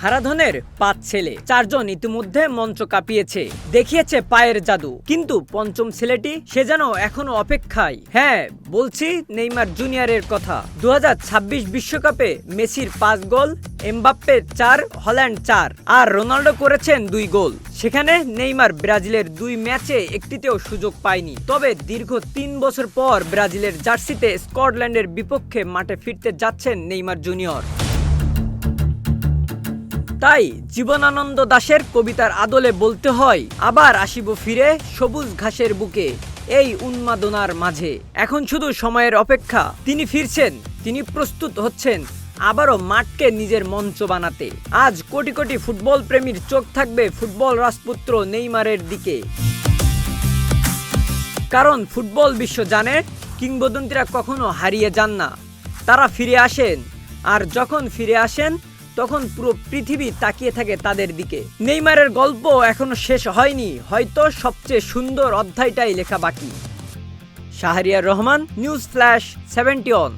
হারাধনের ৫ ছেলে, ৪ জন ইতিমধ্যে মঞ্চ কাঁপিয়েছে, দেখিয়েছে পায়ের জাদু। কিন্তু পঞ্চম ছেলেটি সে যেন এখনো অপেক্ষায়। হ্যাঁ, বলছি নেইমার জুনিয়রের কথা। ২০২৬ বিশ্বকাপে মেসির ৫ গোল, এমবাপ্পে ৪, হল্যান্ড ৪ আর রোনাল্ডো করেছেন ২ গোল। সেখানে নেইমার ব্রাজিলের ২ ম্যাচে একটিতেও সুযোগ পায়নি। তবে দীর্ঘ ৩ বছর পর ব্রাজিলের জার্সিতে স্কটল্যান্ডের বিপক্ষে মাঠে ফিরতে যাচ্ছেন নেইমার জুনিয়র। তাই জীবনানন্দ দাশের কবিতার আদলে বলতে হয়, আবার আসিব ফিরে সবুজ ঘাসের বুকে এই উন্মাদনার মাঝে। এখন শুধু সময়ের অপেক্ষা। তিনি ফিরছেন, তিনি প্রস্তুত হচ্ছেন আবারও মাঠকে নিজের মঞ্চ বানাতে। আজ কোটি কোটি ফুটবল প্রেমীর চোখ থাকবে ফুটবল রাজপুত্র নেইমারের দিকে। কারণ ফুটবল বিশ্ব জানে, কিংবদন্তিরা কখনো হারিয়ে যান না, তারা ফিরে আসেন। আর যখন ফিরে আসেন তখন পুরো পৃথিবী তাকিয়ে থাকে তাদের দিকে। নেইমারের গল্প এখনো শেষ হয়নি, হয়তো সবচেয়ে সুন্দর অধ্যায়টাই লেখা বাকি। Shahriar Rahman, news flash 71।